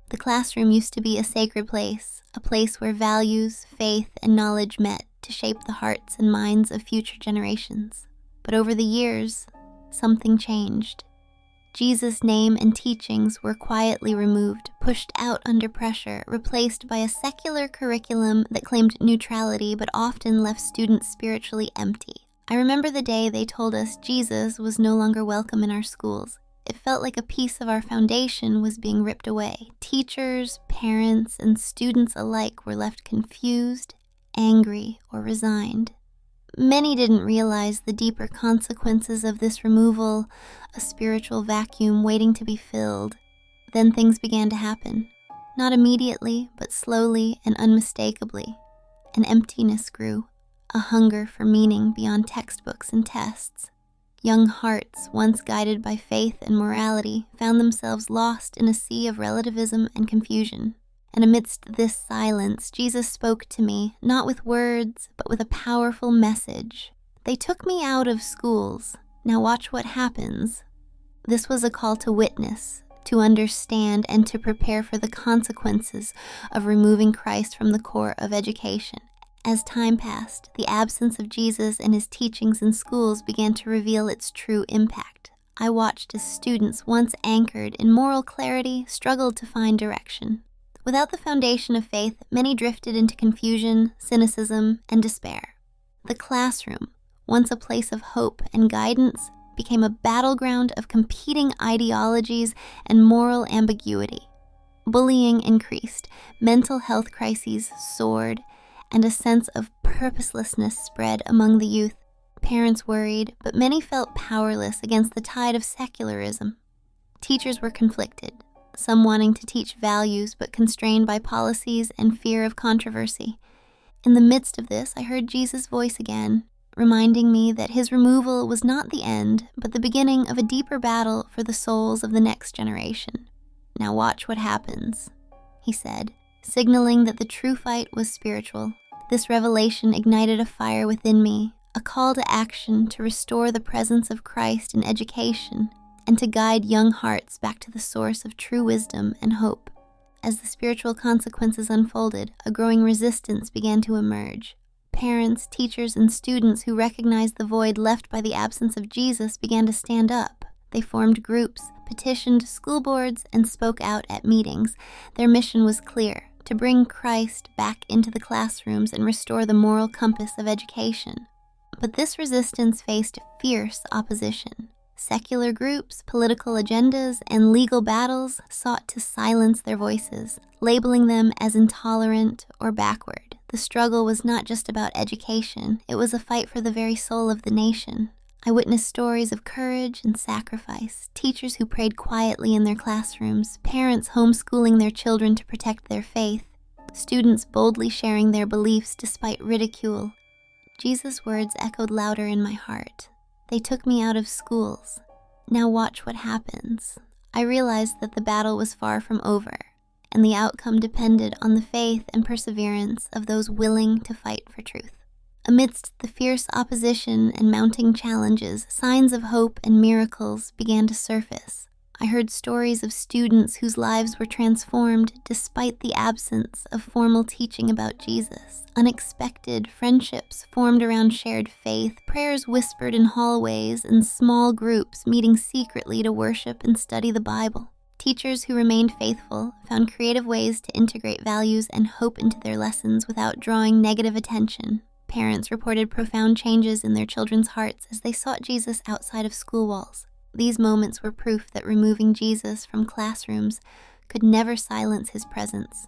The classroom used to be a sacred place, a place where values, faith, and knowledge met to shape the hearts and minds of future generations. But over the years, something changed. Jesus' name and teachings were quietly removed, pushed out under pressure, replaced by a secular curriculum that claimed neutrality but often left students spiritually empty. I remember the day they told us Jesus was no longer welcome in our schools. It felt like a piece of our foundation was being ripped away. Teachers, parents, and students alike were left confused, angry, or resigned. Many didn't realize the deeper consequences of this removal, a spiritual vacuum waiting to be filled. Then things began to happen. Not immediately, but slowly and unmistakably. An emptiness grew, a hunger for meaning beyond textbooks and tests. Young hearts, once guided by faith and morality, found themselves lost in a sea of relativism and confusion. And amidst this silence, Jesus spoke to me, not with words, but with a powerful message. They took me out of schools. Now watch what happens. This was a call to witness, to understand, and to prepare for the consequences of removing Christ from the core of education. As time passed, the absence of Jesus and his teachings in schools began to reveal its true impact. I watched as students, once anchored in moral clarity, struggled to find direction. Without the foundation of faith, many drifted into confusion, cynicism, and despair. The classroom, once a place of hope and guidance, became a battleground of competing ideologies and moral ambiguity. Bullying increased, mental health crises soared, and a sense of purposelessness spread among the youth. Parents worried, but many felt powerless against the tide of secularism. Teachers were conflicted, some wanting to teach values but constrained by policies and fear of controversy. In the midst of this, I heard Jesus' voice again, reminding me that his removal was not the end, but the beginning of a deeper battle for the souls of the next generation. Now watch what happens, he said, signaling that the true fight was spiritual. This revelation ignited a fire within me, a call to action to restore the presence of Christ in education and to guide young hearts back to the source of true wisdom and hope. As the spiritual consequences unfolded, a growing resistance began to emerge. Parents, teachers, and students who recognized the void left by the absence of Jesus began to stand up. They formed groups, petitioned school boards, and spoke out at meetings. Their mission was clear: to bring Christ back into the classrooms and restore the moral compass of education. But this resistance faced fierce opposition. Secular groups, political agendas, and legal battles sought to silence their voices, labeling them as intolerant or backward. The struggle was not just about education, it was a fight for the very soul of the nation. I witnessed stories of courage and sacrifice, teachers who prayed quietly in their classrooms, parents homeschooling their children to protect their faith, students boldly sharing their beliefs despite ridicule. Jesus' words echoed louder in my heart. They took me out of schools. Now watch what happens. I realized that the battle was far from over, and the outcome depended on the faith and perseverance of those willing to fight for truth. Amidst the fierce opposition and mounting challenges, signs of hope and miracles began to surface. I heard stories of students whose lives were transformed despite the absence of formal teaching about Jesus. Unexpected friendships formed around shared faith, prayers whispered in hallways, and small groups meeting secretly to worship and study the Bible. Teachers who remained faithful found creative ways to integrate values and hope into their lessons without drawing negative attention. Parents reported profound changes in their children's hearts as they sought Jesus outside of school walls. These moments were proof that removing Jesus from classrooms could never silence his presence.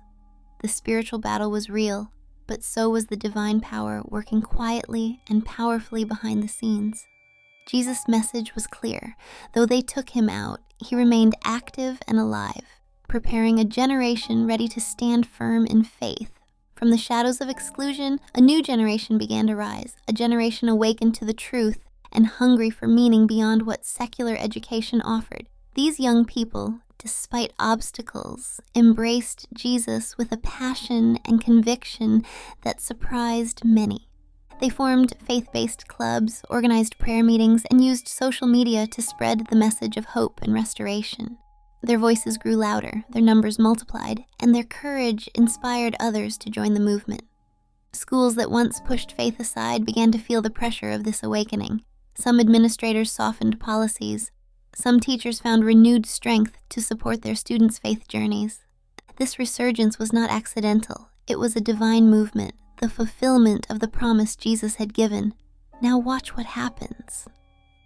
The spiritual battle was real, but so was the divine power working quietly and powerfully behind the scenes. Jesus' message was clear. Though they took him out, he remained active and alive, preparing a generation ready to stand firm in faith. From the shadows of exclusion, a new generation began to rise, a generation awakened to the truth and hungry for meaning beyond what secular education offered. These young people, despite obstacles, embraced Jesus with a passion and conviction that surprised many. They formed faith-based clubs, organized prayer meetings, and used social media to spread the message of hope and restoration. Their voices grew louder, their numbers multiplied, and their courage inspired others to join the movement. Schools that once pushed faith aside began to feel the pressure of this awakening. Some administrators softened policies. Some teachers found renewed strength to support their students' faith journeys. This resurgence was not accidental. It was a divine movement, the fulfillment of the promise Jesus had given. Now watch what happens.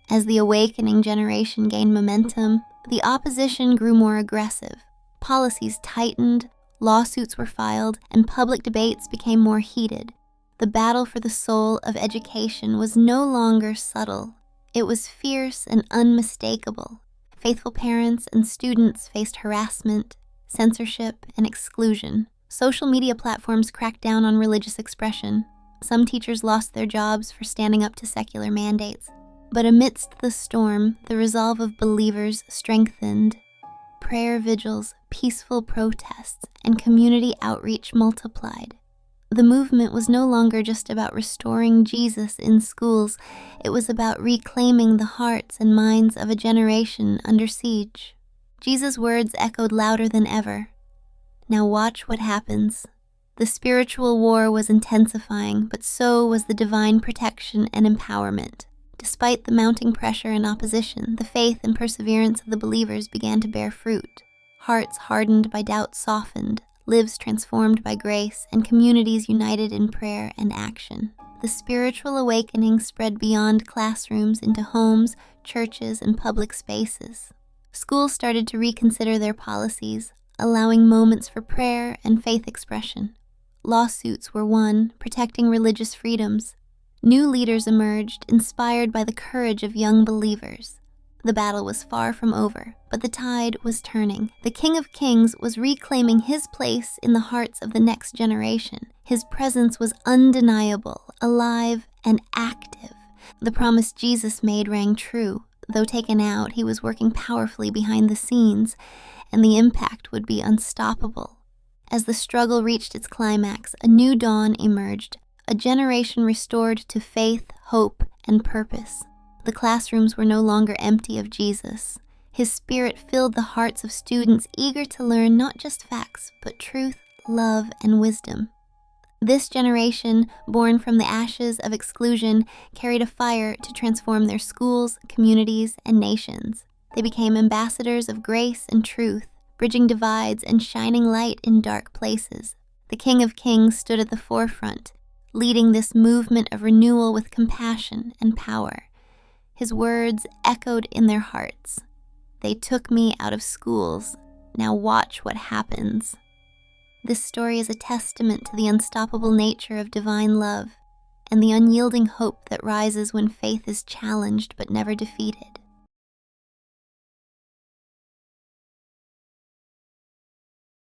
As the awakening generation gained momentum, the opposition grew more aggressive. Policies tightened, lawsuits were filed, and public debates became more heated. The battle for the soul of education was no longer subtle. It was fierce and unmistakable. Faithful parents and students faced harassment, censorship, and exclusion. Social media platforms cracked down on religious expression. Some teachers lost their jobs for standing up to secular mandates. But amidst the storm, the resolve of believers strengthened. Prayer vigils, peaceful protests, and community outreach multiplied. The movement was no longer just about restoring Jesus in schools. It was about reclaiming the hearts and minds of a generation under siege. Jesus' words echoed louder than ever. Now watch what happens. The spiritual war was intensifying, but so was the divine protection and empowerment. Despite the mounting pressure and opposition, the faith and perseverance of the believers began to bear fruit. Hearts hardened by doubt softened, lives transformed by grace, and communities united in prayer and action. The spiritual awakening spread beyond classrooms into homes, churches, and public spaces. Schools started to reconsider their policies, allowing moments for prayer and faith expression. Lawsuits were won, protecting religious freedoms. New leaders emerged, inspired by the courage of young believers. The battle was far from over, but the tide was turning. The King of Kings was reclaiming his place in the hearts of the next generation. His presence was undeniable, alive, and active. The promise Jesus made rang true. Though taken out, he was working powerfully behind the scenes, and the impact would be unstoppable. As the struggle reached its climax, a new dawn emerged. A generation restored to faith, hope, and purpose. The classrooms were no longer empty of Jesus. His spirit filled the hearts of students eager to learn not just facts, but truth, love, and wisdom. This generation, born from the ashes of exclusion, carried a fire to transform their schools, communities, and nations. They became ambassadors of grace and truth, bridging divides and shining light in dark places. The King of Kings stood at the forefront, leading this movement of renewal with compassion and power. His words echoed in their hearts. They took me out of schools. Now watch what happens. This story is a testament to the unstoppable nature of divine love and the unyielding hope that rises when faith is challenged but never defeated.